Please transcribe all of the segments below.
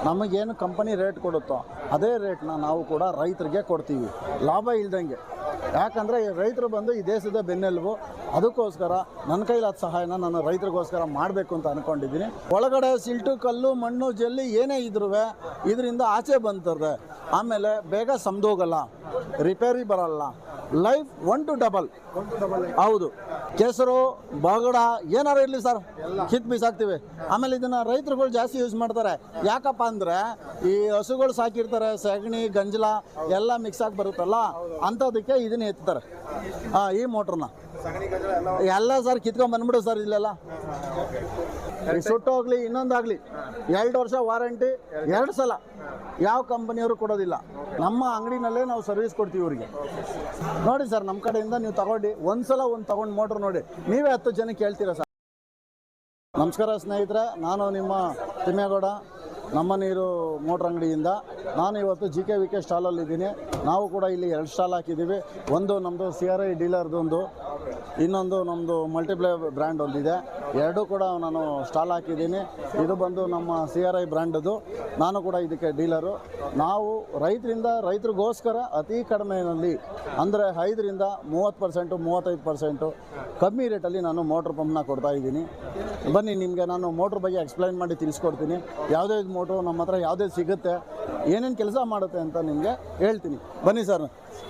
ನಮಗೇನು company rate ಕೊಡುತ್ತೋ ಅದೇ ರೇಟ್ನ ನಾವು ಕೂಡ ರೈತರಿಗೆ ಕೊಡ್ತೀವಿ, ಲಾಭ ಇಲ್ದಂಗೆ. ಯಾಕಂದರೆ ರೈತರು ಬಂದು ಈ ದೇಶದ ಬೆನ್ನೆಲುಬು. ಅದಕ್ಕೋಸ್ಕರ ನನ್ನ ಕೈಲಾದ ಸಹಾಯನ ನಾನು ರೈತರಿಗೋಸ್ಕರ ಮಾಡಬೇಕು ಅಂತ ಅಂದ್ಕೊಂಡಿದ್ದೀನಿ. ಒಳಗಡೆ ಸಿಲ್ಟು, ಕಲ್ಲು, ಮಣ್ಣು, ಜಲ್ಲಿ ಏನೇ ಇದ್ರೂ ಇದರಿಂದ ಆಚೆ ಬಂತದೆ. ಆಮೇಲೆ ಬೇಗ ಸಮದೋಗಲ್ಲ, ರಿಪೇರಿ ಬರಲ್ಲ. Life 1 to double. ಹೌದು. ಕೆಸರು, ಬಗಡ ಏನಾರು ಇರಲಿ ಸರ್, ಕಿತ್ತು ಬೀಸಾಕ್ತೀವಿ. ಆಮೇಲೆ ಇದನ್ನು ರೈತರುಗಳು ಜಾಸ್ತಿ ಯೂಸ್ ಮಾಡ್ತಾರೆ. ಯಾಕಪ್ಪ ಅಂದರೆ ಈ ಹಸುಗಳು ಸಾಕಿರ್ತಾರೆ, ಸಗಣಿ, ಗಂಜಲ ಎಲ್ಲ ಮಿಕ್ಸ್ ಆಗಿ ಬರುತ್ತಲ್ಲ, ಅಂಥದಕ್ಕೆ ಇದನ್ನ ಎತ್ತಾರೆ. ಈ ಮೋಟ್ರನ್ನ ಎಲ್ಲ ಸರ್ ಕಿತ್ಕೊಂಡು ಬಂದ್ಬಿಡು ಸರ್. ಇಲ್ಲೆಲ್ಲ ಸುಟ್ಟೋಗ್ಲಿ ಇನ್ನೊಂದಾಗಲಿ 2 ವರ್ಷ ವಾರಂಟಿ, 2 ಸಲ ಯಾವ ಕಂಪನಿಯವರು ಕೊಡೋದಿಲ್ಲ. ನಮ್ಮ ಅಂಗಡಿನಲ್ಲೇ ನಾವು ಸರ್ವಿಸ್ ಕೊಡ್ತೀವಿ ಇವ್ರಿಗೆ. ನೋಡಿ ಸರ್, ನಮ್ಮ ಕಡೆಯಿಂದ ನೀವು ತಗೊಂಡು ಒಂದ್ಸಲ ತೊಗೊಂಡು ಮೋಟ್ರ್ ನೋಡಿ, ನೀವೇ 10 ಜನಕ್ಕೆ ಹೇಳ್ತೀರಾ ಸರ್. ನಮಸ್ಕಾರ ಸ್ನೇಹಿತರೆ, ನಾನು ನಿಮ್ಮ ತಿಮ್ಮೇಗೌಡ, ನಮ್ಮ ನೀರು ಮೋಟ್ರ್ ಅಂಗಡಿಯಿಂದ. ನಾನು ಇವತ್ತು GKVK ಸ್ಟಾಲಲ್ಲಿದ್ದೀನಿ. ನಾವು ಕೂಡ ಇಲ್ಲಿ 2 ಸ್ಟಾಲ್ ಹಾಕಿದ್ದೀವಿ. ಒಂದು ನಮ್ಮದು CRI ಡೀಲರ್ದೊಂದು, ಇನ್ನೊಂದು ನಮ್ಮದು ಮಲ್ಟಿಪ್ಲೈ ಬ್ರ್ಯಾಂಡ್ ಒಂದಿದೆ. 2 ಕೂಡ ನಾನು ಸ್ಟಾಲ್ ಹಾಕಿದ್ದೀನಿ. ಇದು ಬಂದು ನಮ್ಮ CRI ಬ್ರ್ಯಾಂಡದು. ನಾನು ಕೂಡ ಇದಕ್ಕೆ ಡೀಲರು. ನಾವು ರೈತರಿಗೋಸ್ಕರ ಅತಿ ಕಡಿಮೆಯಲ್ಲಿ ಅಂದರೆ 5ರಿಂದ 30%, 35% ಕಮ್ಮಿ ರೇಟಲ್ಲಿ ನಾನು ಮೋಟ್ರ್ ಪಂಪ್ನ ಕೊಡ್ತಾಯಿದ್ದೀನಿ. ಬನ್ನಿ, ನಿಮಗೆ ನಾನು ಮೋಟ್ರ್ ಬಗ್ಗೆ ಎಕ್ಸ್ಪ್ಲೈನ್ ಮಾಡಿ ತಿಳಿಸ್ಕೊಡ್ತೀನಿ. ಯಾವುದೇ ಮೋಟ್ರು ನಮ್ಮ ಹತ್ರ ಯಾವುದೇ ಸಿಗುತ್ತೆ, ಏನೇನು ಕೆಲಸ ಮಾಡುತ್ತೆ ಅಂತ ನಿಮಗೆ ಹೇಳ್ತೀನಿ. ಬನ್ನಿ ಸರ್.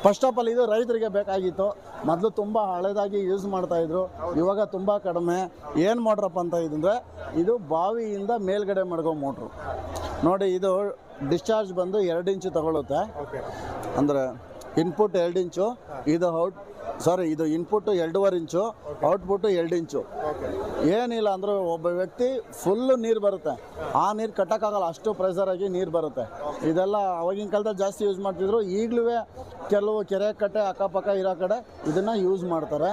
ಫಸ್ಟ್ ಆಫ್ ಆಲ್ ಇದು ರೈತರಿಗೆ ಬೇಕಾಗಿತ್ತು. ಮೊದಲು ತುಂಬ ಹಳೆದಾಗಿ ಯೂಸ್ ಮಾಡ್ತಾಯಿದ್ರು, ಇವಾಗ ತುಂಬ ಕಡಿಮೆ. ಏನು ಮೋಟ್ರಪ್ಪ ಅಂತ ಇದಂದರೆ ಇದು ಬಾವಿಯಿಂದ ಮೇಲ್ಗಡೆ ಮಡಗೋ ಮೋಟ್ರು. ನೋಡಿ, ಇದು ಡಿಸ್ಚಾರ್ಜ್ ಬಂದು 2 ಇಂಚು ತಗೊಳುತ್ತೆ. ಅಂದರೆ ಇನ್ಪುಟ್ 2 ಇಂಚು, ಇದು ಇನ್ಪುಟ್ಟು 2.5 ಇಂಚು, ಔಟ್ಪುಟ್ಟು 2 ಇಂಚು. ಏನಿಲ್ಲ ಅಂದರೆ ಒಬ್ಬ ವ್ಯಕ್ತಿ ಫುಲ್ಲು ನೀರು ಬರುತ್ತೆ. ಆ ನೀರು ಕಟ್ಟೋಕ್ಕಾಗಲ್ಲ, ಅಷ್ಟು ಪ್ರೆಷರಾಗಿ ನೀರು ಬರುತ್ತೆ. ಇದೆಲ್ಲ ಅವಾಗಿನ ಕಾಲದಲ್ಲಿ ಜಾಸ್ತಿ ಯೂಸ್ ಮಾಡ್ತಿದ್ರು. ಈಗಲೂ ಕೆಲವು ಕೆರೆ ಕಟ್ಟೆ ಅಕ್ಕಪಕ್ಕ ಇರೋ ಕಡೆ ಇದನ್ನು ಯೂಸ್ ಮಾಡ್ತಾರೆ.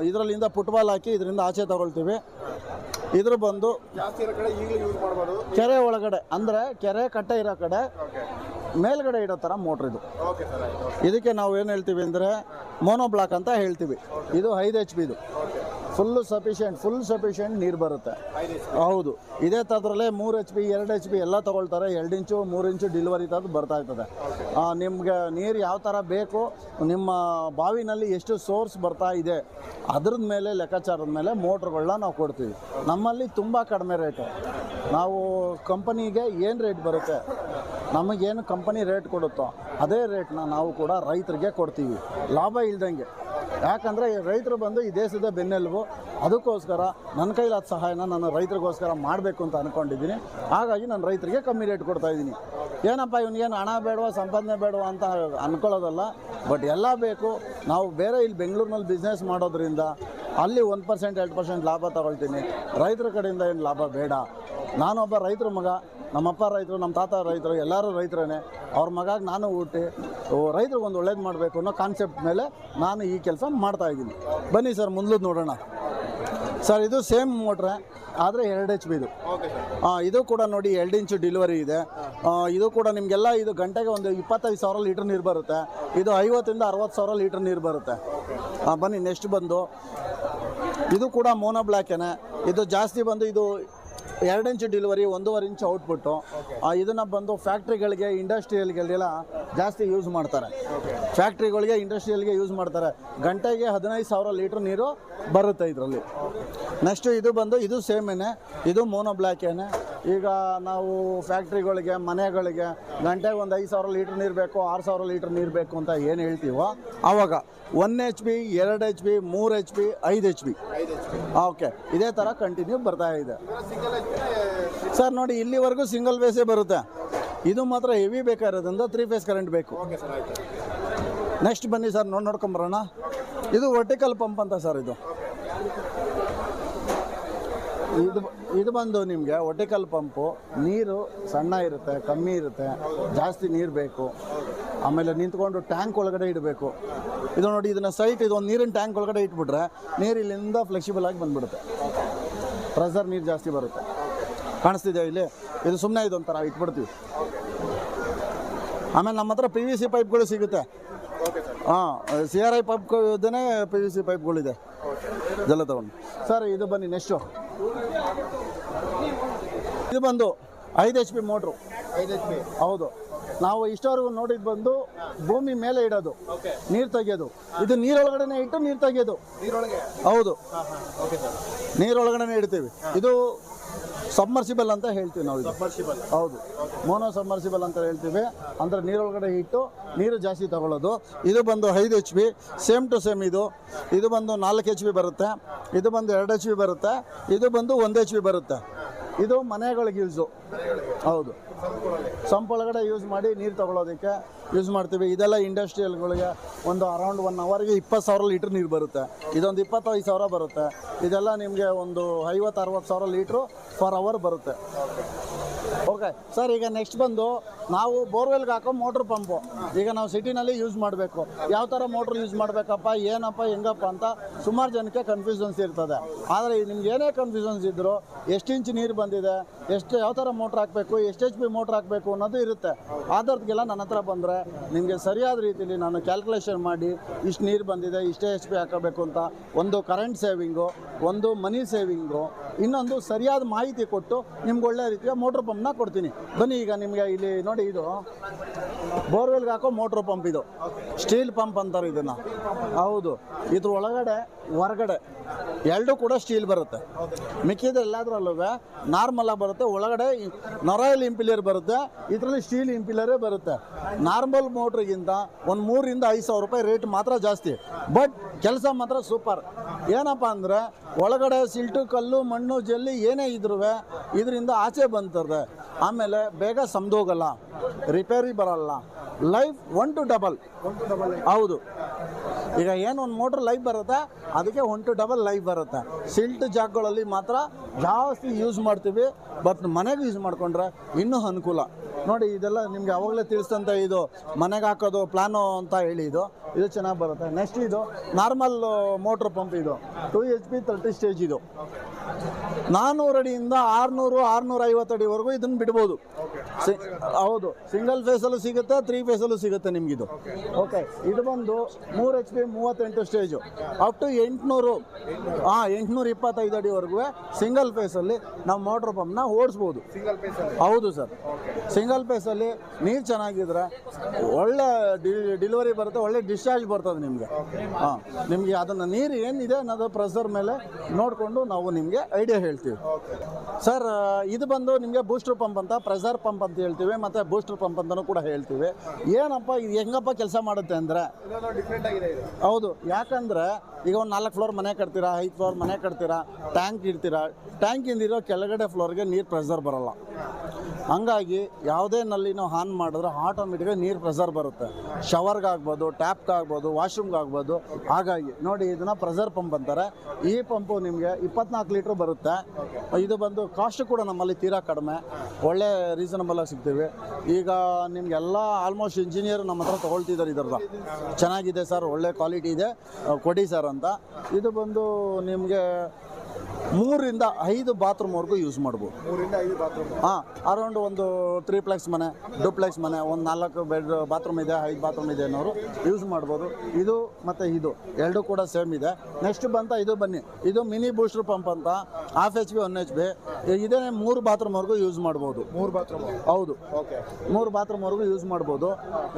ಇದರಲ್ಲಿಂದ ಫುಟ್ಬಾಲ್ ಹಾಕಿ ಇದರಿಂದ ಆಚೆ ತಗೊಳ್ತೀವಿ. ಇದ್ರ ಬಂದು ಕೆರೆ ಒಳಗಡೆ ಅಂದರೆ ಕೆರೆ ಕಟ್ಟೆ ಇರೋ ಕಡೆ ಮೇಲ್ಗಡೆ ಇಡೋ ಥರ ಮೋಟ್ರ್ ಇದು. ಇದಕ್ಕೆ ನಾವು ಏನು ಹೇಳ್ತೀವಿ ಅಂದರೆ ಮೋನೋ ಬ್ಲಾಕ್ ಅಂತ ಹೇಳ್ತೀವಿ. ಇದು 5 HP ಇದು. ಫುಲ್ ಸಫಿಷಿಯೆಂಟ್ ನೀರು ಬರುತ್ತೆ. ಹೌದು. ಇದೇ ಥರದಲ್ಲೇ 3 HP, 2 HP ಎಲ್ಲ ತೊಗೊಳ್ತಾರೆ. 2 ಇಂಚು, 3 ಇಂಚು ಡಿಲಿವರಿ ಥರದ್ದು ಬರ್ತಾ ಇರ್ತದೆ. ನಿಮಗೆ ನೀರು ಯಾವ ಥರ ಬೇಕು, ನಿಮ್ಮ ಬಾವಿನಲ್ಲಿ ಎಷ್ಟು ಸೋರ್ಸ್ ಬರ್ತಾ ಇದೆ ಅದ್ರದ ಮೇಲೆ ಲೆಕ್ಕಾಚಾರದ ಮೇಲೆ ಮೋಟ್ರ್ಗಳನ್ನ ನಾವು ಕೊಡ್ತೀವಿ. ನಮ್ಮಲ್ಲಿ ತುಂಬ ಕಡಿಮೆ ರೇಟು. ನಾವು ಕಂಪನಿಗೆ ಏನು ರೇಟ್ ಬರುತ್ತೆ, ನಮಗೇನು ಕಂಪನಿ ರೇಟ್ ಕೊಡುತ್ತೋ ಅದೇ ರೇಟ್ನ ನಾವು ಕೂಡ ರೈತರಿಗೆ ಕೊಡ್ತೀವಿ, ಲಾಭ ಇಲ್ದಂಗೆ. ಯಾಕಂದರೆ ರೈತರು ಬಂದು ಈ ದೇಶದ ಬೆನ್ನೆಲುಬು. ಅದಕ್ಕೋಸ್ಕರ ನನ್ನ ಕೈಲಾದ ಸಹಾಯನ ನಾನು ರೈತರಿಗೋಸ್ಕರ ಮಾಡಬೇಕು ಅಂತ ಅಂದ್ಕೊಂಡಿದ್ದೀನಿ. ಹಾಗಾಗಿ ನಾನು ರೈತರಿಗೆ ಕಮ್ಮಿ ರೇಟ್ ಕೊಡ್ತಾಯಿದ್ದೀನಿ. ಏನಪ್ಪ ಇವನಿಗೇನು ಹಣ ಬೇಡವಾ, ಸಂಪಾದನೆ ಬೇಡವಾ ಅಂತ ಅಂದ್ಕೊಳ್ಳೋದಲ್ಲ. ಬಟ್ ಎಲ್ಲ ಬೇಕು. ನಾವು ಬೇರೆ ಇಲ್ಲಿ ಬೆಂಗಳೂರಿನಲ್ಲಿ ಬಿಸ್ನೆಸ್ ಮಾಡೋದ್ರಿಂದ ಅಲ್ಲಿ 1%, 2% ಲಾಭ ತಗೊಳ್ತೀನಿ. ರೈತರ ಕಡೆಯಿಂದ ಏನು ಲಾಭ ಬೇಡ. ನಾನೊಬ್ಬ ರೈತರ ಮಗ, ನಮ್ಮಪ್ಪ ರೈತರು, ನಮ್ಮ ತಾತ ರೈತರು, ಎಲ್ಲರೂ ರೈತರೇ. ಅವ್ರ ಮಗಾಗಿ ನಾನು ಹುಟ್ಟಿ ರೈತರಿಗೊಂದು ಒಳ್ಳೇದು ಮಾಡಬೇಕು ಅನ್ನೋ ಕಾನ್ಸೆಪ್ಟ್ ಮೇಲೆ ನಾನು ಈ ಕೆಲಸ ಮಾಡ್ತಾಯಿದ್ದೀನಿ. ಬನ್ನಿ ಸರ್, ಮುಂದ್ಲದ್ದು ನೋಡೋಣ. ಸರ್, ಇದು ಸೇಮ್ ಮೋಟ್ರೆ, ಆದರೆ 2 HP ಇದು. ಇದು ಕೂಡ ನೋಡಿ 2 ಇಂಚು ಡಿಲಿವರಿ ಇದೆ. ಇದು ಕೂಡ ನಿಮಗೆಲ್ಲ ಇದು ಗಂಟೆಗೆ ಒಂದು 25,000 ಲೀಟ್ರ್ ನೀರು ಬರುತ್ತೆ. ಇದು 50ರಿಂದ 60,000 ಲೀಟ್ರ್ ನೀರು ಬರುತ್ತೆ. ಬನ್ನಿ, ನೆಕ್ಸ್ಟ್ ಬಂದು ಇದು ಕೂಡ ಮೋನೋ ಬ್ಲ್ಯಾಕೇನೆ. ಇದು ಜಾಸ್ತಿ ಬಂದು ಇದು 2 ಇಂಚು ಡಿಲಿವರಿ, 1.5 ಇಂಚು ಔಟ್ಪುಟ್ಟು. ಇದನ್ನು ಬಂದು ಫ್ಯಾಕ್ಟ್ರಿಗಳಿಗೆ, ಇಂಡಸ್ಟ್ರಿಯಲ್ಗೆಲ್ಲ ಜಾಸ್ತಿ ಯೂಸ್ ಮಾಡ್ತಾರೆ. ಫ್ಯಾಕ್ಟ್ರಿಗಳಿಗೆ, ಇಂಡಸ್ಟ್ರಿಯಲ್ಗೆ ಯೂಸ್ ಮಾಡ್ತಾರೆ. ಗಂಟೆಗೆ 15,000 ಲೀಟ್ರ್ ನೀರು ಬರುತ್ತೆ ಇದರಲ್ಲಿ. ನೆಕ್ಸ್ಟು ಇದು ಬಂದು ಇದು ಸೇಮೇನೆ, ಇದು ಮೋನೋ ಬ್ಲ್ಯಾಕೇನೆ. ಈಗ ನಾವು ಫ್ಯಾಕ್ಟ್ರಿಗಳಿಗೆ, ಮನೆಗಳಿಗೆ ಗಂಟೆಗೆ ಒಂದು 5,000 ಲೀಟ್ರ್ ನೀರು ಬೇಕು, 6,000 ಲೀಟ್ರ್ ನೀರು ಬೇಕು ಅಂತ ಏನು ಹೇಳ್ತೀವೋ ಆವಾಗ 1 HP, 2 HP, 3 HP, 5 HP. Okay, ಇದೇ ಥರ ಕಂಟಿನ್ಯೂ ಬರ್ತಾ ಇದೆ ಸರ್. ನೋಡಿ, ಇಲ್ಲಿವರೆಗೂ ಸಿಂಗಲ್ ಫೇಸೇ ಬರುತ್ತೆ. ಇದು ಮಾತ್ರ ಹೆವಿ ಬೇಕಾಗಿರೋದ್ರಿಂದ 3 ಫೇಸ್ ಕರೆಂಟ್ ಬೇಕು. ನೆಕ್ಸ್ಟ್ ಬನ್ನಿ ಸರ್, ನೋಡ್ಕೊಂಬರೋಣ. ಇದು ವರ್ಟಿಕಲ್ ಪಂಪ್ ಅಂತ ಸರ್. ಇದು ಬಂದು ನಿಮಗೆ ವರ್ಟಿಕಲ್ ಪಂಪು. ನೀರು ಸಣ್ಣ ಇರುತ್ತೆ, ಕಮ್ಮಿ ಇರುತ್ತೆ, ಜಾಸ್ತಿ ನೀರು ಬೇಕು. ಆಮೇಲೆ ನಿಂತ್ಕೊಂಡು ಟ್ಯಾಂಕ್ ಒಳಗಡೆ ಇಡಬೇಕು. ಇದು ನೋಡಿ, ಇದನ್ನು ಇದೊಂದು ನೀರಿನ ಟ್ಯಾಂಕ್ ಒಳಗಡೆ ಇಟ್ಬಿಟ್ರೆ ನೀರು ಇಲ್ಲಿಂದ ಫ್ಲೆಕ್ಸಿಬಲ್ ಆಗಿ ಬಂದ್ಬಿಡುತ್ತೆ. ಪ್ರೆಷರ್ ನೀರು ಜಾಸ್ತಿ ಬರುತ್ತೆ. ಕಾಣಿಸ್ತಿದೆ ಇಲ್ಲಿ? ಇದು ಸುಮ್ಮನೆ ಇದೊಂಥರ ಇಟ್ಬಿಡ್ತೀವಿ. ಆಮೇಲೆ ನಮ್ಮ ಹತ್ರ PVC ಪೈಪ್ಗಳು ಸಿಗುತ್ತೆ. CRI ಪೈಪ್ಗಳೇ PVC ಪೈಪ್ಗಳಿದೆ. ಇದೆಲ್ಲ ತಗೊಂಡು ಸರ್, ಇದು ಬನ್ನಿ. ನೆಕ್ಸ್ಟು ಇದು ಬಂದು 5 HP ಮೋಟ್ರು. 5 HP. ಹೌದು. ನಾವು ಇಷ್ಟವರೆಗೂ ನೋಡಿದ್ ಬಂದು ಭೂಮಿ ಮೇಲೆ ಇಡೋದು, ನೀರು ತೆಗೆಯೋದು. ಇದು ನೀರೊಳಗಡೆನೆ ಇಟ್ಟು ನೀರು ತೆಗೆಯೋದು. ನೀರೊಳಗೆ? ಹೌದು, ಓಕೆ ಸರ್. ನೀರೊಳಗಡೆನೆ ಇಡ್ತೀವಿ. ಇದು ಸಬ್ಮರ್ಸಿಬಲ್ ಅಂತ ಹೇಳ್ತೀವಿ ನಾವು. ಇದು ಸಬ್ಮರ್ಸಿಬಲ್. ಹೌದು, ಮೋನೋ ಸಬ್ಮರ್ಸಿಬಲ್ ಅಂತ ಹೇಳ್ತೀವಿ. ಅಂದರೆ ನೀರೊಳಗಡೆ ಇಟ್ಟು ನೀರು ಜಾಸ್ತಿ ತಗೊಳ್ಳೋದು. ಇದು ಬಂದು 5 HP, ಸೇಮ್ ಟು ಸೇಮ್. ಇದು ಬಂದು 4 HP ಬರುತ್ತೆ. ಇದು ಬಂದು 2 HP ಬರುತ್ತೆ. ಇದು ಬಂದು 1 HP ಬರುತ್ತೆ. ಇದು ಮನೆಗಳಿಗೆ ಯೂಸು. ಹೌದು, ಸಂಪೊಳಗಡೆ ಯೂಸ್ ಮಾಡಿ ನೀರು ತಗೊಳ್ಳೋದಕ್ಕೆ ಯೂಸ್ ಮಾಡ್ತೀವಿ. ಇದೆಲ್ಲ ಇಂಡಸ್ಟ್ರಿಯಲ್ಗಳಿಗೆ ಒಂದು ಅರೌಂಡ್ 1 ಅವರ್ಗೆ 20,000 ಲೀಟ್ರ್ ನೀರು ಬರುತ್ತೆ. ಇದೊಂದು 25,000 ಬರುತ್ತೆ. ಇದೆಲ್ಲ ನಿಮಗೆ ಒಂದು 50-60,000 ಲೀಟ್ರು ಪರ್ ಅವರ್ ಬರುತ್ತೆ. ಓಕೆ ಸರ್, ಈಗ ನೆಕ್ಸ್ಟ್ ಬಂದು ನಾವು ಬೋರ್ವೆಲ್ಗೆ ಹಾಕೋ ಮೋಟ್ರ್ ಪಂಪು. ಈಗ ನಾವು ಸಿಟಿನಲ್ಲಿ ಯೂಸ್ ಮಾಡಬೇಕು. ಯಾವ ಥರ ಮೋಟ್ರ್ ಯೂಸ್ ಮಾಡಬೇಕಪ್ಪ, ಏನಪ್ಪ, ಹೆಂಗಪ್ಪ ಅಂತ ಸುಮಾರು ಜನಕ್ಕೆ ಕನ್ಫ್ಯೂಷನ್ಸ್ ಇರ್ತದೆ. ಆದರೆ ನಿಮ್ಗೆ ಏನೇ ಕನ್ಫ್ಯೂಷನ್ಸ್ ಇದ್ದರೂ ಎಷ್ಟು ಇಂಚ್ ನೀರು ಬಂದಿದೆ, ಯಾವ ಥರ ಮೋಟ್ರ್ ಹಾಕಬೇಕು, ಎಷ್ಟು HP ಮೋಟ್ರ್ ಹಾಕಬೇಕು ಅನ್ನೋದು ಇರುತ್ತೆ. ಆಧಾರಕ್ಕೆಲ್ಲ ನನ್ನ ಹತ್ರ ಬಂದರೆ ನಿಮಗೆ ಸರಿಯಾದ ರೀತಿಯಲ್ಲಿ ನಾನು ಕ್ಯಾಲ್ಕುಲೇಷನ್ ಮಾಡಿ ಇಷ್ಟು ನೀರು ಬಂದಿದೆ, ಇಷ್ಟೇ HP ಹಾಕಬೇಕು ಅಂತ ಒಂದು ಕರೆಂಟ್ ಸೇವಿಂಗು, ಒಂದು ಮನಿ ಸೇವಿಂಗು, ಇನ್ನೊಂದು ಸರಿಯಾದ ಮಾಹಿತಿ ಕೊಟ್ಟು ನಿಮ್ಗೆ ಒಳ್ಳೆ ರೀತಿಯ ಮೋಟ್ರ್ ಪಂಪ್ನ ಕೊಡ್ತೀನಿ. ಬನ್ನಿ, ಈಗ ನಿಮಗೆ ಇಲ್ಲಿ ನೋಡಿ, ಇದು ಬೋರ್ವೆಲ್ಗೆ ಹಾಕೋ ಮೋಟ್ರ್ ಪಂಪ್. ಇದು ಸ್ಟೀಲ್ ಪಂಪ್ ಅಂತಾರೆ ಇದನ್ನು. ಹೌದು, ಇದ್ರ ಒಳಗಡೆ ಹೊರಗಡೆ ಎರಡೂ ಕೂಡ ಸ್ಟೀಲ್ ಬರುತ್ತೆ. ಮಿಕ್ಕಿದ ಎಲ್ಲದರಲ್ಲೂ ನಾರ್ಮಲ್ ಆಗಿ ಬರುತ್ತೆ. ಒಳಗಡೆ ನೊರಾಯಿಲ್ ಇಂಪಿಲಿಯರ್ ಬರುತ್ತೆ, ಇದರಲ್ಲಿ ಸ್ಟೀಲ್ ಇಂಪಿಲಿಯರೇ ಬರುತ್ತೆ. ನಾರ್ಮಲ್ ಮೋಟ್ರಿಗಿಂತ ಒಂದು 3,000-5,000 ರೂಪಾಯಿ ರೇಟ್ ಮಾತ್ರ ಜಾಸ್ತಿ. ಬಟ್ ಕೆಲಸ ಮಾತ್ರ ಸೂಪರ್. ಏನಪ್ಪ ಅಂದರೆ ಒಳಗಡೆ ಸಿಲ್ಟು, ಕಲ್ಲು, ಮಣ್ಣು, ಜಲ್ಲಿ ಏನೇ ಇದ್ರೂ ಇದರಿಂದ ಆಚೆ ಬಂತದೆ. ಆಮೇಲೆ ಬೇಗ ಸಮದೋಗಲ್ಲ, ರಿಪೇರಿ ಬರಲ್ಲ. Life 1 to double. ಹೌದು, ಈಗ ಏನು ಒಂದು ಮೋಟ್ರ್ ಲೈಫ್ ಬರುತ್ತೆ, ಅದಕ್ಕೆ 1 to double ಲೈಫ್ ಬರುತ್ತೆ. ಸಿಲ್ಟ್ ಜಾಗಗಳಲ್ಲಿ ಮಾತ್ರ ಜಾಸ್ತಿ ಯೂಸ್ ಮಾಡ್ತೀವಿ. ಬಟ್ ಮನೆಗೆ ಯೂಸ್ ಮಾಡಿಕೊಂಡ್ರೆ ಇನ್ನೂ ಅನುಕೂಲ. ನೋಡಿ, ಇದೆಲ್ಲ ನಿಮ್ಗೆ ಅವಾಗಲೇ ತಿಳಿಸ್ತಂತೆ. ಇದು ಮನೆಗೆ ಹಾಕೋದು ಪ್ಲಾನು ಅಂತ ಹೇಳಿ ಇದು ಚೆನ್ನಾಗಿ ಬರುತ್ತೆ. ನೆಕ್ಸ್ಟ್ ಇದು ನಾರ್ಮಲ್ ಮೋಟ್ರ್ ಪಂಪ್. ಇದು 2 HP 30 ಸ್ಟೇಜ್. ಇದು 400 ಅಡಿಯಿಂದ 600-650 ಅಡಿವರೆಗೂ ಇದನ್ನು ಬಿಡ್ಬೋದು. ಹೌದು, ಸಿಂಗಲ್ ಫೇಸಲ್ಲೂ ಸಿಗುತ್ತೆ, 3 ಫೇಸಲ್ಲೂ ಸಿಗುತ್ತೆ ನಿಮಗಿದು. ಓಕೆ, ಇದು ಬಂದು 3 HP 38 ಸ್ಟೇಜು ಅಪ್ ಟು 825 ಅಡಿವರೆಗೂ ಸಿಂಗಲ್ ಫೇಸಲ್ಲಿ ನಾವು ಮೋಟ್ರ್ ಪಂಪ್ನ ಓಡಿಸ್ಬೋದು. ಹೌದು ಸರ್, ಸಿಂಗಲ್ ಫೇಸಲ್ಲಿ ನೀರು ಚೆನ್ನಾಗಿದ್ರೆ ಒಳ್ಳೆ ಡೆಲಿವರಿ ಬರುತ್ತೆ, ಒಳ್ಳೆ ಡಿಸ್ಚಾರ್ಜ್ ಬರ್ತದೆ ನಿಮಗೆ. ನಿಮಗೆ ಅದನ್ನು ನೀರು ಏನಿದೆ ಅನ್ನೋದು ಪ್ರೆಷರ್ ಮೇಲೆ ನೋಡಿಕೊಂಡು ನಾವು ನಿಮಗೆ ಐಡಿಯಾ ಹೇಳ್ತೀವಿ. ಸರ್, ಇದು ಬಂದು ನಿಮಗೆ ಬೂಸ್ಟರ್ ಪಂಪ್ ಅಂತ, ಪ್ರೆಷರ್ ಪಂಪ್ ಅಂತ ಹೇಳ್ತೀವಿ, ಮತ್ತು ಬೂಸ್ಟರ್ ಪಂಪ್ ಅಂತಲೂ ಕೂಡ ಹೇಳ್ತೀವಿ. ಏನಪ್ಪ ಇದು ಹೆಂಗಪ್ಪ ಕೆಲಸ ಮಾಡುತ್ತೆ ಅಂದರೆ, ಹೌದು, ಯಾಕಂದರೆ ಈಗ ಒಂದು 4 ಫ್ಲೋರ್ ಮನೆ ಕಟ್ತೀರಾ, 5 ಫ್ಲೋರ್ ಮನೆ ಕಟ್ತೀರಾ, ಟ್ಯಾಂಕ್ ಇಡ್ತೀರಾ. ಟ್ಯಾಂಕಿಂದಿರೋ ಕೆಳಗಡೆ ಫ್ಲೋರ್ಗೆ ನೀರು ಪ್ರೆಷರ್ ಬರೋಲ್ಲ. ಹಂಗಾಗಿ ಯಾವುದೇ ನಲ್ಲಿನೂ ಆನ್ ಮಾಡಿದ್ರೆ ಆಟೋಮೆಟಿಕಾಗಿ ನೀರು ಪ್ರೆಷರ್ ಬರುತ್ತೆ. ಶವರ್ಗಾಗ್ಬೋದು, ಟ್ಯಾಪ್ಗಾಗ್ಬೋದು, ವಾಶ್ರೂಮ್ಗಾಗ್ಬೋದು. ಹಾಗಾಗಿ ನೋಡಿ, ಇದನ್ನು ಪ್ರೆಷರ್ ಪಂಪ್ ಅಂತಾರೆ. ಈ ಪಂಪು ನಿಮಗೆ 24 ಲೀಟ್ರ್ ಬರುತ್ತೆ. ಇದು ಬಂದು ಕಾಸ್ಟ್ ಕೂಡ ನಮ್ಮಲ್ಲಿ ತೀರಾ ಕಡಿಮೆ, ಒಳ್ಳೆ ರೀಸನಬಲಾಗಿ ಸಿಗ್ತೀವಿ. ಈಗ ನಿಮಗೆಲ್ಲ ಆಲ್ಮೋಸ್ಟ್ ಇಂಜಿನಿಯರ್ ನಮ್ಮ ಹತ್ರ ತೊಗೊಳ್ತಿದ್ದಾರೆ. ಇದರದ್ದು ಚೆನ್ನಾಗಿದೆ ಸರ್, ಒಳ್ಳೆ ಕ್ವಾಲಿಟಿ ಇದೆ, ಕೊಡಿ ಸರ್ ಅಂತ. ಇದು ಬಂದು ನಿಮಗೆ 3ರಿಂದ 5 ಬಾತ್ರೂಮ್ವರೆಗೂ ಯೂಸ್ ಮಾಡ್ಬೋದು. 3ರಿಂದ 5 ಬಾತ್ರೂಮ್. ಅರೌಂಡ್ ಒಂದು 3ಪ್ಲೆಕ್ಸ್ ಮನೆ, ಡೂಪ್ಲೆಕ್ಸ್ ಮನೆ, ಒಂದು 4 ಬೆಡ್ ಬಾತ್ರೂಮ್ ಇದೆ, 5 ಬಾತ್ರೂಮ್ ಇದೆ ಅನ್ನೋರು ಯೂಸ್ ಮಾಡ್ಬೋದು. ಇದು ಮತ್ತು ಇದು ಎರಡೂ ಕೂಡ ಸೇಮ್ ಇದೆ. ನೆಕ್ಸ್ಟ್ ಬಂತ ಇದು ಬನ್ನಿ, ಇದು ಮಿನಿ ಬೂಸ್ಟರ್ ಪಂಪ್ ಅಂತ, 1/2 HP 1 HP. ಇದೇ 3 ಬಾತ್ರೂಮ್ವರೆಗೂ ಯೂಸ್ ಮಾಡ್ಬೋದು. 3 ಬಾತ್ರೂಮ್? ಹೌದು, ಓಕೆ, 3 ಬಾತ್ರೂಮ್ವರೆಗೂ ಯೂಸ್ ಮಾಡ್ಬೋದು.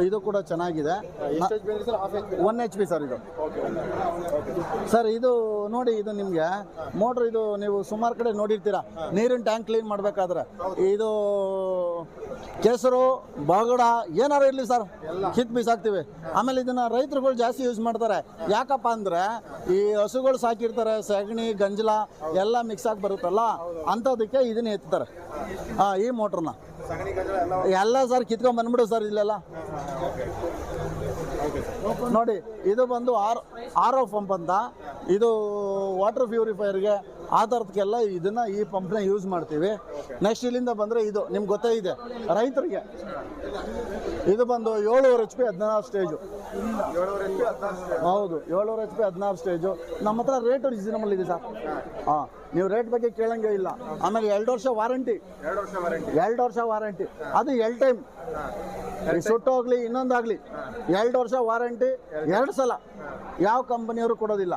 ಇದು ಕೂಡ ಚೆನ್ನಾಗಿದೆ. 1 HP ಸರ್ ಇದು. ಸರ್, ಇದು ನೋಡಿ, ಇದು ನಿಮಗೆ ಮೋಟ್ರ್. ಇದು ನೀವು ಸುಮಾರು ಕಡೆ ನೋಡಿರ್ತೀರಾ, ನೀರಿನ ಟ್ಯಾಂಕ್ ಕ್ಲೀನ್ ಮಾಡಬೇಕಾದ್ರೆ ಇದು ಕೆಸರು, ಬಾಗಡ ಏನಾರು ಇರಲಿ ಸರ್, ಕಿತ್ತು ಬೀಸಾಕ್ತೀವಿ. ಆಮೇಲೆ ಇದನ್ನು ರೈತರುಗಳು ಜಾಸ್ತಿ ಯೂಸ್ ಮಾಡ್ತಾರೆ. ಯಾಕಪ್ಪ ಅಂದರೆ ಈ ಹಸುಗಳು ಸಾಕಿರ್ತಾರೆ, ಸಗಣಿ, ಗಂಜಲ ಎಲ್ಲ ಮಿಕ್ಸ್ ಆಗಿ ಬರುತ್ತಲ್ಲ, ಅಂಥದಕ್ಕೆ ಇದನ್ನ ಎತ್ತಾರೆ. ಈ ಮೋಟ್ರನ್ನ ಎಲ್ಲ ಸರ್ ಕಿತ್ಕೊಂಡು ಬಂದ್ಬಿಡು ಸರ್ ಇಲ್ಲೆಲ್ಲ. ನೋಡಿ, ಇದು ಬಂದು RO ಪಂಪ್ ಅಂತ. ಇದು ವಾಟರ್ ಪ್ಯೂರಿಫೈಯರ್ಗೆ ಆ ಥರದಕ್ಕೆಲ್ಲ ಈ ಪಂಪ್ನ ಯೂಸ್ ಮಾಡ್ತೀವಿ. ನೆಕ್ಸ್ಟ್ ಇಲ್ಲಿಂದ ಬಂದರೆ ಇದು ನಿಮ್ಗೆ ಗೊತ್ತೇ ಇದೆ ರೈತರಿಗೆ. ಇದು ಬಂದು 7.5 HP 16 ಸ್ಟೇಜು. ಹೌದು, 7.5 HP 16 ಸ್ಟೇಜು. ನಮ್ಮ ಹತ್ರ ರೇಟ್ ರೀಸನಬಲ್ ಇದೆ ಸರ್. ನೀವು ರೇಟ್ ಬಗ್ಗೆ ಕೇಳಂಗೆ ಇಲ್ಲ. ಆಮೇಲೆ 2 ವರ್ಷ ವಾರಂಟಿ. 2 ವರ್ಷ ವಾರಂಟಿ, ಅದು ಎಲ್ ಟೈಮ್. ಈ ಸುಟ್ಟೋಗ್ಲಿ ಇನ್ನೊಂದಾಗ್ಲಿ 2 ವರ್ಷ ವಾರಂಟಿ 2 ಸಲ ಯಾವ ಕಂಪನಿಯವರು ಕೊಡೋದಿಲ್ಲ.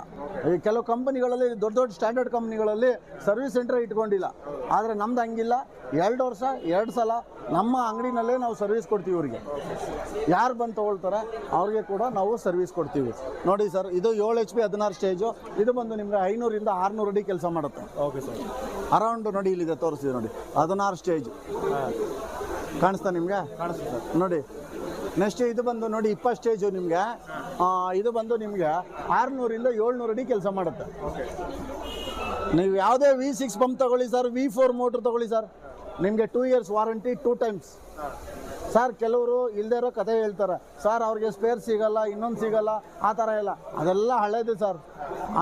ಈ ಕೆಲವು ಕಂಪನಿಗಳಲ್ಲಿ ದೊಡ್ಡ ದೊಡ್ಡ ಸ್ಟ್ಯಾಂಡರ್ಡ್ ಕಂಪನಿಗಳಲ್ಲಿ ಸರ್ವಿಸ್ ಸೆಂಟರ್ ಇಟ್ಕೊಂಡಿಲ್ಲ. ಆದರೆ ನಮ್ದು ಹಂಗಿಲ್ಲ, 2 ವರ್ಷ 2 ಸಲ ನಮ್ಮ ಅಂಗಡಿನಲ್ಲೇ ನಾವು ಸರ್ವಿಸ್ ಕೊಡ್ತೀವಿ. ಇವರಿಗೆ ಯಾರು ಬಂದು ತೊಗೊಳ್ತಾರೆ ಅವ್ರಿಗೆ ಕೂಡ ನಾವು ಸರ್ವಿಸ್ ಕೊಡ್ತೀವಿ. ನೋಡಿ ಸರ್, ಇದು 7 HP 16 ಸ್ಟೇಜು. ಇದು ಬಂದು ನಿಮ್ಗೆ 500 ಇಂದ 600 ಅಡಿ ಕೆಲಸ ಮಾಡುತ್ತೆ. Okay sir. ಅರೌಂಡ್ ನೋಡಿ ಇಲ್ಲಿದೆ, ತೋರಿಸ್ತೀವಿ ನೋಡಿ, 16 ಸ್ಟೇಜ್ ಕಾಣಿಸ್ತಾ ನಿಮಗೆ? ಕಾಣಿಸ್ತು ಸರ್. ನೋಡಿ ನೆಕ್ಸ್ಟ್ ಇದು ಬಂದು ನೋಡಿ 20 ಸ್ಟೇಜು ನಿಮಗೆ. ಇದು ಬಂದು ನಿಮಗೆ 600 ಇಂದ 700 ಅಡಿ ಕೆಲಸ ಮಾಡುತ್ತೆ. ನೀವು ಯಾವುದೇ V6 ಪಂಪ್ ತಗೊಳ್ಳಿ ಸರ್, V4 ಮೋಟ್ರ್ ತಗೊಳ್ಳಿ ಸರ್, ನಿಮಗೆ 2 ಇಯರ್ಸ್ ವಾರಂಟಿ 2 ಟೈಮ್ಸ್. ಸರ್ ಕೆಲವರು ಇಲ್ಲದೇ ಇರೋ ಕಥೆ ಹೇಳ್ತಾರೆ, ಸರ್ ಅವ್ರಿಗೆ ಸ್ಪೇರ್ ಸಿಗಲ್ಲ, ಇನ್ನೊಂದು ಸಿಗಲ್ಲ, ಆ ಥರ ಎಲ್ಲ. ಅದೆಲ್ಲ ಹಳೇದು ಸರ್.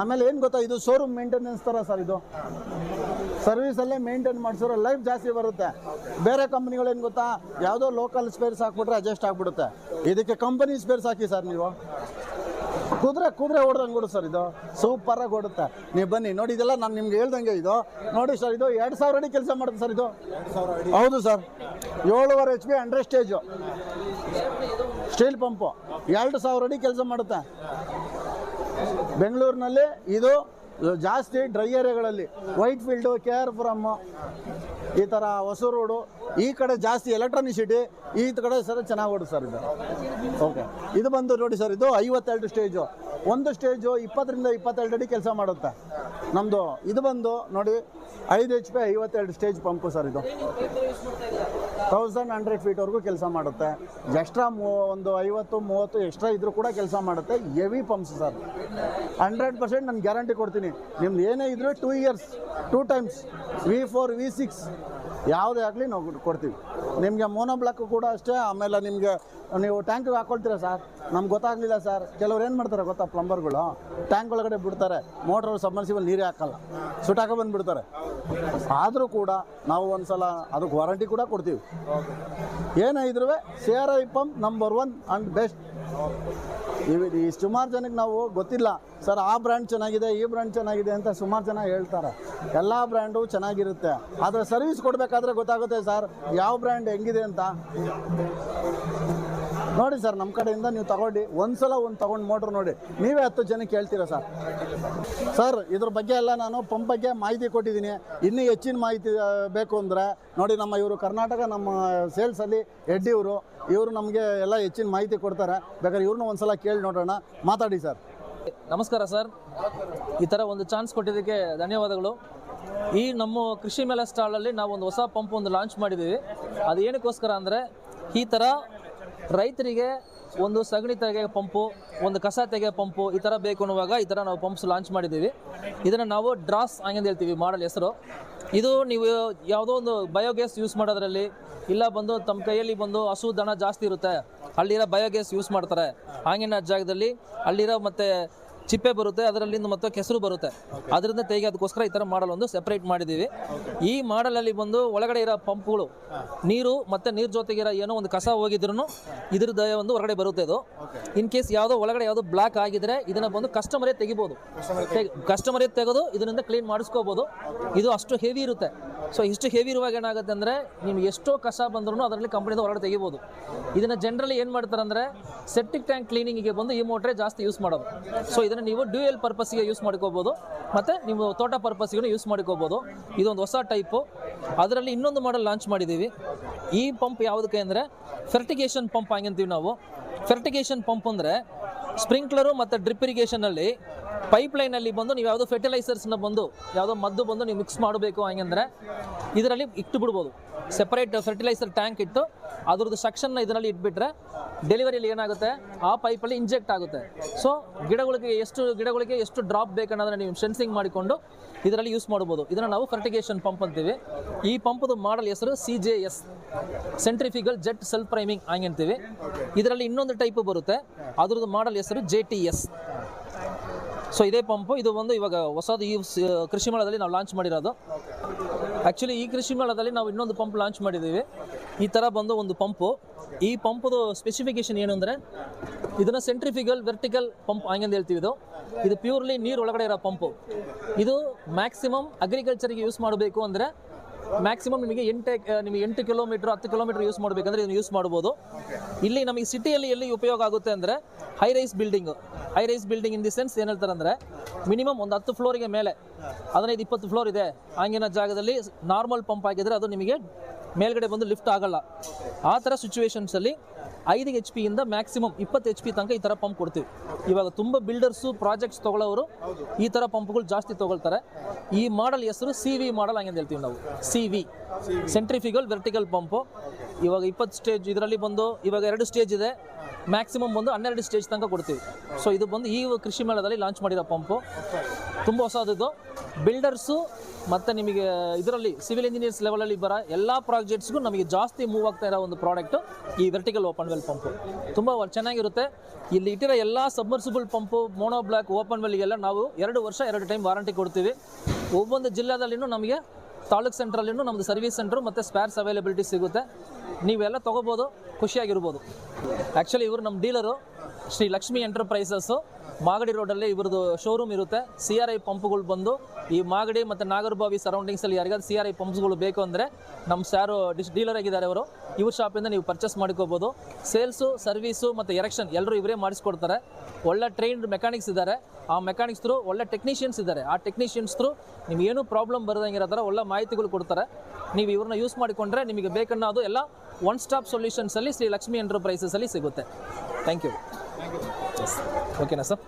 ಆಮೇಲೆ ಏನು ಗೊತ್ತಾ, ಇದು ಶೋರೂಮ್ ಮೇಂಟೆನೆನ್ಸ್ ಥರ ಸರ್. ಇದು ಸರ್ವಿಸಲ್ಲೇ ಮೇಂಟೈನ್ ಮಾಡಿಸಿರೋ ಲೈಫ್ ಜಾಸ್ತಿ ಬರುತ್ತೆ. ಬೇರೆ ಕಂಪ್ನಿಗಳು ಏನು ಗೊತ್ತಾ, ಯಾವುದೋ ಲೋಕಲ್ ಸ್ಪೇರ್ಸ್ ಹಾಕ್ಬಿಟ್ರೆ ಅಡ್ಜಸ್ಟ್ ಆಗಿಬಿಡುತ್ತೆ. ಇದಕ್ಕೆ ಕಂಪನಿ ಸ್ಪೇರ್ಸ್ ಹಾಕಿ ಸರ್. ನೀವು ಕುದುರೆ ಓಡ್ದಂಗೆ ಓಡು ಸರ್. ಇದು ಸೂಪರಾಗಿ ಓಡುತ್ತೆ. ನೀವು ಬನ್ನಿ ನೋಡಿ, ಇದೆಲ್ಲ ನಾನು ನಿಮ್ಗೆ ಹೇಳ್ದಂಗೆ. ಇದು ನೋಡಿ ಸರ್, ಇದು 2000 ಅಡಿ ಕೆಲಸ ಮಾಡುತ್ತೆ ಸರ್. ಇದು 2000 ಅಡಿ. ಹೌದು sir. 7.5 HP 100 stage steel pump 2000 ಅಡಿ ಕೆಲಸ ಮಾಡುತ್ತೆ. ಬೆಂಗಳೂರಿನಲ್ಲಿ ಇದು ಜಾಸ್ತಿ dry ಏರಿಯಾಗಳಲ್ಲಿ, white field, KR Puram, ಈ ಥರ ಹೊಸೂರು ರೋಡು, ಈ ಕಡೆ ಜಾಸ್ತಿ ಎಲೆಕ್ಟ್ರಾನಿಸಿಟಿ, ಈ ಕಡೆ ಸರ್ ಚೆನ್ನಾಗಿ ಓಡುತ್ತೆ ಸರ್. ಇದು ಓಕೆ. ಇದು ಬಂದು ನೋಡಿ ಸರ್, ಇದು 52 ಸ್ಟೇಜು. ಒಂದು ಸ್ಟೇಜು 20 ರಿಂದ 22 ಅಡಿ ಕೆಲಸ ಮಾಡುತ್ತೆ ನಮ್ಮದು. ಇದು ಬಂದು ನೋಡಿ 5 HP 52 ಸ್ಟೇಜ್ ಪಂಪು ಸರ್. ಇದು 1100 ಫೀಟ್ವರೆಗೂ ಕೆಲಸ ಮಾಡುತ್ತೆ. ಎಕ್ಸ್ಟ್ರಾ ಒಂದು 50-30 ಎಕ್ಸ್ಟ್ರಾ ಇದ್ರೂ ಕೂಡ ಕೆಲಸ ಮಾಡುತ್ತೆ. Heavy pumps sir. 100% ನಾನು ಗ್ಯಾರಂಟಿ ಕೊಡ್ತೀನಿ. ನಿಮ್ದು ಏನೇ ಇದ್ರೂ 2 ಇಯರ್ಸ್ 2 ಟೈಮ್ಸ್ V4 V6 ಯಾವುದೇ ಆಗಲಿ ನಾವು ಕೊಡ್ತೀವಿ. ನಿಮಗೆ ಮೋನೋ ಬ್ಲಾಕ್ ಕೂಡ ಅಷ್ಟೇ. ಆಮೇಲೆ ನಿಮಗೆ ನೀವು ಟ್ಯಾಂಕಿಗೆ ಹಾಕ್ಕೊಳ್ತೀರಾ ಸರ್, ನಮ್ಗೆ ಗೊತ್ತಾಗಲಿಲ್ಲ ಸರ್. ಕೆಲವ್ರು ಏನು ಮಾಡ್ತಾರೆ ಗೊತ್ತಾ, ಪ್ಲಂಬರ್ಗಳು ಟ್ಯಾಂಕ್ ಒಳಗಡೆ ಬಿಡ್ತಾರೆ, ಮೋಟ್ರ್ ಸಬ್ಮರ್ಸಿಬಲ್ ನೀರೇ ಹಾಕಲ್ಲ, ಸುಟ್ಟಾಕ ಬಂದುಬಿಡ್ತಾರೆ. ಆದರೂ ಕೂಡ ನಾವು ಒಂದು ಸಲ ಅದಕ್ಕೆ ವಾರಂಟಿ ಕೂಡ ಕೊಡ್ತೀವಿ. ಏನೇ ಇದ್ರೂ CRI pump number 1 and best. ಈ ಸುಮಾರು ಜನಕ್ಕೆ ನಾವು ಗೊತ್ತಿಲ್ಲ ಸರ್, ಆ ಬ್ರ್ಯಾಂಡ್ ಚೆನ್ನಾಗಿದೆ, ಈ ಬ್ರ್ಯಾಂಡ್ ಚೆನ್ನಾಗಿದೆ ಅಂತ ಸುಮಾರು ಜನ ಹೇಳ್ತಾರೆ. ಎಲ್ಲ ಬ್ರ್ಯಾಂಡು ಚೆನ್ನಾಗಿರುತ್ತೆ, ಆದರೆ ಸರ್ವಿಸ್ ಕೊಡಬೇಕಾದ್ರೆ ಗೊತ್ತಾಗುತ್ತೆ ಸರ್ ಯಾವ ಬ್ರ್ಯಾಂಡ್ ಹೆಂಗಿದೆ ಅಂತ. ನೋಡಿ ಸರ್, ನಮ್ಮ ಕಡೆಯಿಂದ ನೀವು ತಗೊಂಡು ಒಂದ್ಸಲ ತೊಗೊಂಡು ಮೋಟ್ರ್ ನೋಡಿ, ನೀವೇ 10 ಜನಕ್ಕೆ ಹೇಳ್ತೀರಾ ಸರ್. ಸರ್ ಇದ್ರ ಬಗ್ಗೆ ಎಲ್ಲ ನಾನು ಪಂಪ್ ಬಗ್ಗೆ ಮಾಹಿತಿ ಕೊಟ್ಟಿದ್ದೀನಿ. ಇನ್ನೂ ಹೆಚ್ಚಿನ ಮಾಹಿತಿ ಬೇಕು ಅಂದರೆ ನೋಡಿ, ಇವರು ಕರ್ನಾಟಕ ನಮ್ಮ ಸೇಲ್ಸಲ್ಲಿ ಹೆಡ್ ಇವರು ನಮಗೆ ಎಲ್ಲ ಹೆಚ್ಚಿನ ಮಾಹಿತಿ ಕೊಡ್ತಾರೆ. ಬೇಕಾದ್ರೆ ಇವ್ರನ್ನೂ ಒಂದ್ಸಲ ಕೇಳಿ ನೋಡೋಣ. ಮಾತಾಡಿ ಸರ್. ನಮಸ್ಕಾರ ಸರ್, ಈ ಥರ ಒಂದು ಚಾನ್ಸ್ ಕೊಟ್ಟಿದ್ದಕ್ಕೆ ಧನ್ಯವಾದಗಳು. ಈ ನಮ್ಮ ಕೃಷಿ ಮೇಳ ಸ್ಟಾಲಲ್ಲಿ ನಾವು ಒಂದು ಹೊಸ ಪಂಪ್ ಲಾಂಚ್ ಮಾಡಿದ್ದೀವಿ. ಅದು ಏನಕ್ಕೋಸ್ಕರ ಅಂದರೆ, ಈ ಥರ ರೈತರಿಗೆ ಒಂದು ಸಗಣಿ ತೆಗೆಯೋ ಪಂಪು, ಒಂದು ಕಸ ತೆಗೆಯೋ ಪಂಪು ಈ ಥರ ಬೇಕು ಅನ್ನುವಾಗ ಈ ಥರ ನಾವು ಪಂಪ್ಸ್ ಲಾಂಚ್ ಮಾಡಿದ್ದೀವಿ. ಇದನ್ನು ನಾವು ಡ್ರಾಸ್ ಹಂಗೆ ಹೇಳ್ತೀವಿ ಮಾಡಲ್ ಹೆಸರು. ಇದು ನೀವು ಯಾವುದೋ ಒಂದು ಬಯೋಗ್ಯಾಸ್ ಯೂಸ್ ಮಾಡೋದ್ರಲ್ಲಿ, ಇಲ್ಲ ಬಂದು ತಮ್ಮ ಕೈಯಲ್ಲಿ ಬಂದು ಹಸು ದನ ಜಾಸ್ತಿ ಇರುತ್ತೆ, ಅಲ್ಲಿರೋ ಬಯೋಗ್ಯಾಸ್ ಯೂಸ್ ಮಾಡ್ತಾರೆ. ಹಾಂಗಿನ ಜಾಗದಲ್ಲಿ ಅಲ್ಲಿರೋ ಮತ್ತು ಚಿಪ್ಪೆ ಬರುತ್ತೆ, ಅದರಲ್ಲಿಂದ ಮತ್ತೆ ಕೆಸರು ಬರುತ್ತೆ, ಅದರಿಂದ ತೆಗೆಯೋದಕ್ಕೋಸ್ಕರ ಈ ಥರ ಮಾಡಲ್ ಒಂದು ಸೆಪ್ರೇಟ್ ಮಾಡಿದ್ದೀವಿ. ಈ ಮಾಡಲಲ್ಲಿ ಬಂದು ಒಳಗಡೆ ಇರೋ ಪಂಪ್ಗಳು ನೀರು ಮತ್ತು ನೀರು ಜೊತೆಗಿರೋ ಏನೋ ಒಂದು ಕಸ ಹೋಗಿದ್ರು ಇದ್ರದ್ದು ಒಂದು ಹೊರಗಡೆ ಬರುತ್ತೆ. ಇದು ಇನ್ ಕೇಸ್ ಯಾವುದೋ ಒಳಗಡೆ ಯಾವುದೋ ಬ್ಲಾಕ್ ಆಗಿದ್ರೆ ಇದನ್ನು ಬಂದು ಕಸ್ಟಮರೇ ತೆಗಿಬೋದು. ಕಸ್ಟಮರೇ ತೆಗೆದು ಇದರಿಂದ ಕ್ಲೀನ್ ಮಾಡಿಸ್ಕೋಬೋದು. ಇದು ಅಷ್ಟು ಹೆವಿ ಇರುತ್ತೆ. ಸೊ ಇಷ್ಟು ಹೆವಿ ಇರುವಾಗ ಏನಾಗುತ್ತೆ ಅಂದರೆ, ನಿಮ್ಗೆ ಎಷ್ಟೋ ಕಸ ಬಂದ್ರೂ ಅದರಲ್ಲಿ ಕಂಪ್ನಿಯಿಂದ ಹೊರಗಡೆ ತೆಗಿಬೋದು. ಇದನ್ನು ಜನರಲಿ ಏನು ಮಾಡ್ತಾರೆ ಅಂದರೆ, ಸೆಪ್ಟಿಕ್ ಟ್ಯಾಂಕ್ ಕ್ಲೀನಿಂಗಿಗೆ ಬಂದು ಈ ಮೋಟ್ರೇ ಜಾಸ್ತಿ ಯೂಸ್ ಮಾಡೋದು. ಸೊ ಇದನ್ನು ನೀವು ಡ್ಯೂಯಲ್ ಪರ್ಪಸ್ಗೆ ಯೂಸ್ ಮಾಡ್ಕೋಬೋದು, ಮತ್ತು ನೀವು ತೋಟ ಪರ್ಪಸ್ಗೂ ಯೂಸ್ ಮಾಡ್ಕೋಬೋದು. ಇದೊಂದು ಹೊಸ ಟೈಪು. ಅದರಲ್ಲಿ ಇನ್ನೊಂದು ಮಾಡಲ್ ಲಾಂಚ್ ಮಾಡಿದ್ದೀವಿ. ಈ ಪಂಪ್ ಯಾವುದಕ್ಕೆ ಅಂದರೆ ಫೆರ್ಟಿಗೇಷನ್ ಪಂಪ್ ಹಂಗಂತೀವಿ ನಾವು. ಫೆರ್ಟಿಗೇಷನ್ ಪಂಪ್ ಅಂದರೆ ಸ್ಪ್ರಿಂಕ್ಲರು ಮತ್ತು ಡ್ರಿಪ್ ಇರಿಗೇಷನಲ್ಲಿ ಪೈಪ್ಲೈನಲ್ಲಿ ಬಂದು ನೀವು ಯಾವುದೋ ಫರ್ಟಿಲೈಸರ್ಸ್ನ ಬಂದು ಯಾವುದೋ ಮದ್ದು ಬಂದು ನೀವು ಮಿಕ್ಸ್ ಮಾಡಬೇಕು ಹಂಗಂದರೆ ಇದರಲ್ಲಿ ಇಟ್ಟು ಬಿಡ್ಬೋದು. ಸೆಪರೇಟ್ ಫರ್ಟಿಲೈಸರ್ ಟ್ಯಾಂಕ್ ಇಟ್ಟು ಅದ್ರದ್ದು ಸೆಕ್ಷನ್ನ ಇದರಲ್ಲಿ ಇಟ್ಬಿಟ್ರೆ ಡೆಲಿವರಿಯಲ್ಲಿ ಏನಾಗುತ್ತೆ, ಆ ಪೈಪಲ್ಲಿ ಇಂಜೆಕ್ಟ್ ಆಗುತ್ತೆ. ಸೊ ಗಿಡಗಳಿಗೆ ಎಷ್ಟು ಡ್ರಾಪ್ ಬೇಕನ್ನೋದನ್ನ ನೀವು ಸೆನ್ಸಿಂಗ್ ಮಾಡಿಕೊಂಡು ಇದರಲ್ಲಿ ಯೂಸ್ ಮಾಡ್ಬೋದು. ಇದನ್ನು ನಾವು ಫರ್ಟಿಗೇಷನ್ ಪಂಪ್ ಅಂತೀವಿ. ಈ ಪಂಪದು ಮಾಡಲ್ ಹೆಸರು CJS, ಸೆಂಟ್ರಿಫಿಗಲ್ ಜೆಟ್ ಸೆಲ್ಫ್ ಪ್ರೈಮಿಂಗ್ ಹಂಗಂತೀವಿ. ಇದರಲ್ಲಿ ಇನ್ನೊಂದು ಟೈಪ್ ಬರುತ್ತೆ, ಅದ್ರದ್ದು ಮಾಡಲ್ ಹೆಸರು JTS. ಸೊ ಇದೇ ಪಂಪು. ಇದು ಒಂದು ಇವಾಗ ಹೊಸದು ಈ ಕೃಷಿ ಮೇಳದಲ್ಲಿ ನಾವು ಲಾಂಚ್ ಮಾಡಿರೋದು. ಆ್ಯಕ್ಚುಲಿ ಈ ಕೃಷಿ ಮೇಳದಲ್ಲಿ ನಾವು ಇನ್ನೊಂದು ಪಂಪ್ ಲಾಂಚ್ ಮಾಡಿದ್ದೀವಿ. ಈ ಥರ ಬಂದು ಒಂದು ಪಂಪು. ಈ ಪಂಪದು ಸ್ಪೆಸಿಫಿಕೇಶನ್ ಏನು ಅಂದರೆ, ಇದನ್ನು ಸೆಂಟ್ರಿಫಿಗಲ್ ವರ್ಟಿಕಲ್ ಪಂಪ್ ಹಂಗಂದು ಹೇಳ್ತೀವಿ. ಇದು ಪ್ಯೂರ್ಲಿ ನೀರು ಒಳಗಡೆ ಇರೋ ಪಂಪು. ಇದು ಮ್ಯಾಕ್ಸಿಮಮ್ ಅಗ್ರಿಕಲ್ಚರ್ಗೆ ಯೂಸ್ ಮಾಡಬೇಕು ಅಂದರೆ ಮ್ಯಾಕ್ಸಿಮಮ್ ನಿಮಗೆ ನಿಮಗೆ 8 ಕಿಲೋಮೀಟರ್ 10 ಕಿಲೋಮೀಟರ್ ಯೂಸ್ ಮಾಡಬೇಕಂದ್ರೆ ಇದನ್ನು ಯೂಸ್ ಮಾಡ್ಬೋದು. ಇಲ್ಲಿ ನಮಗೆ ಸಿಟಿಯಲ್ಲಿ ಎಲ್ಲಿ ಉಪಯೋಗ ಆಗುತ್ತೆ ಅಂದರೆ high rise building in the sense ಏನು ಹೇಳ್ತಾರೆ ಅಂದರೆ ಮಿನಿಮಮ್ ಒಂದು 10 ಫ್ಲೋರಿಗೆ ಮೇಲೆ 15-20 ಫ್ಲೋರ್ ಇದೆ ಹಂಗಿನ ಜಾಗದಲ್ಲಿ ನಾರ್ಮಲ್ ಪಂಪ್ ಹಾಕಿದರೆ ಅದು ನಿಮಗೆ ಮೇಲ್ಗಡೆ ಬಂದು ಲಿಫ್ಟ್ ಆಗಲ್ಲ. ಆ ಥರ ಸಿಚುವೇಶನ್ಸಲ್ಲಿ 5 HP ಇಂದ ಮ್ಯಾಕ್ಸಿಮಮ್ 20 HP ತನಕ ಈ ಥರ ಪಂಪ್ ಕೊಡ್ತೀವಿ. ಇವಾಗ ತುಂಬ ಬಿಲ್ಡರ್ಸು ಪ್ರಾಜೆಕ್ಟ್ಸ್ ತೊಗೊಳ್ಳೋರು ಈ ಥರ ಪಂಪ್ಗಳು ಜಾಸ್ತಿ ತೊಗೊಳ್ತಾರೆ. ಈ ಮಾಡಲ್ ಹೆಸರು CV ಮಾಡಲ್ ಹಂಗೆ ಹೇಳ್ತೀವಿ ನಾವು. CV centrifugal vertical pump. ಇವಾಗ 20 ಸ್ಟೇಜ್ ಇದರಲ್ಲಿ ಬಂದು ಇವಾಗ 2 ಸ್ಟೇಜ್ ಇದೆ, ಮ್ಯಾಕ್ಸಿಮಮ್ ಬಂದು 12 ಸ್ಟೇಜ್ ತನಕ ಕೊಡ್ತೀವಿ. ಸೊ ಇದು ಬಂದು ಈ ಕೃಷಿ ಮೇಳದಲ್ಲಿ ಲಾಂಚ್ ಮಾಡಿರೋ ಪಂಪು, ತುಂಬ ಹೊಸದಿದ್ದು. ಬಿಲ್ಡರ್ಸು ಮತ್ತು ನಿಮಗೆ ಇದರಲ್ಲಿ ಸಿವಿಲ್ ಇಂಜಿನಿಯರ್ಸ್ ಲೆವೆಲಲ್ಲಿ ಬರೋ ಎಲ್ಲ ಪ್ರಾಜೆಕ್ಟ್ಸ್ಗೂ ನಮಗೆ ಜಾಸ್ತಿ ಮೂವ್ ಆಗ್ತಾ ಇರೋ ಒಂದು ಪ್ರಾಡಕ್ಟು ಈ ವರ್ಟಿಕಲ್ ಓಪನ್ ವೆಲ್ ಪಂಪು. ತುಂಬ ಚೆನ್ನಾಗಿರುತ್ತೆ. ಇಲ್ಲಿ ಇಟ್ಟಿರೋ ಎಲ್ಲ submersible pump, mono block, open ವೆಲ್ಗೆಲ್ಲ ನಾವು 2 ವರ್ಷ 2 ಟೈಮ್ ವಾರಂಟಿ ಕೊಡ್ತೀವಿ. ಒಬ್ಬೊಂದು ಜಿಲ್ಲೆದಲ್ಲಿನೂ ನಮಗೆ ತಾಲೂಕ್ ಸೆಂಟ್ರಲ್ಲಿನೂ ನಮ್ಮದು ಸರ್ವಿಸ್ ಸೆಂಟ್ರು ಮತ್ತು ಸ್ಪೇರ್ಸ್ ಅವೈಲಬಿಲಿಟಿ ಸಿಗುತ್ತೆ. ನೀವೆಲ್ಲ ತೊಗೋಬೋದು, ಖುಷಿಯಾಗಿರ್ಬೋದು. ಆ್ಯಕ್ಚುಲಿ ಇವರು ನಮ್ಮ ಡೀಲರು ಶ್ರೀ ಲಕ್ಷ್ಮಿ ಎಂಟರ್ಪ್ರೈಸಸ್ಸು, ಮಾಗಡಿ ರೋಡಲ್ಲಿ ಇವ್ರದ್ದು ಶೋರೂಮ್ ಇರುತ್ತೆ. CRI ಪಂಪ್ಗಳು ಬಂದು ಈ ಮಾಗಡಿ ಮತ್ತು ನಾಗರಬಾವಿ ಸರೌಂಡಿಂಗ್ಸಲ್ಲಿ ಯಾರಿಗಾದ್ರು CRI ಪಂಪ್ಸ್ಗಳು ಬೇಕು ಅಂದರೆ ನಮ್ಮ ಸ್ಯಾರು ಡೀಲರ್ ಆಗಿದ್ದಾರೆ ಅವರು. ಇವ್ರ ಶಾಪಿಂದ ನೀವು ಪರ್ಚೇಸ್ ಮಾಡ್ಕೋಬೋದು. ಸೇಲ್ಸು, ಸರ್ವೀಸು ಮತ್ತು ಎರೆಕ್ಷನ್ ಎಲ್ಲರೂ ಇವರೇ ಮಾಡಿಸ್ಕೊಡ್ತಾರೆ. ಒಳ್ಳೆ ಟ್ರೈನ್ಡ್ ಮೆಕ್ಯಾನಿಕ್ಸ್ ಇದ್ದಾರೆ. ಆ ಮೆಕ್ಯಾನಿಕ್ಸ್ ಥ್ರೂ ಒಳ್ಳೆ ಟೆಕ್ನಿಷಿಯನ್ಸ್ ಇದ್ದಾರೆ. ಆ ಟೆಕ್ನಿಷಿಯನ್ಸ್ ಥ್ರೂ ನಿಮಗೇನು ಪ್ರಾಬ್ಲಮ್ ಬರೋದಂಗಿರೋ ಥರ ಒಳ್ಳೆ ಮಾಹಿತಿಗಳು ಕೊಡ್ತಾರೆ. ನೀವು ಇವ್ರನ್ನ ಯೂಸ್ ಮಾಡಿಕೊಂಡ್ರೆ ನಿಮಗೆ ಬೇಕನ್ನೋದು ಎಲ್ಲ ಒನ್ ಸ್ಟಾಪ್ ಸೊಲ್ಯೂಷನ್ಸಲ್ಲಿ ಶ್ರೀ ಲಕ್ಷ್ಮಿ ಎಂಟರ್ಪ್ರೈಸಸಲ್ಲಿ ಸಿಗುತ್ತೆ. Thank you. ಓಕೆನಾ ಸರ್?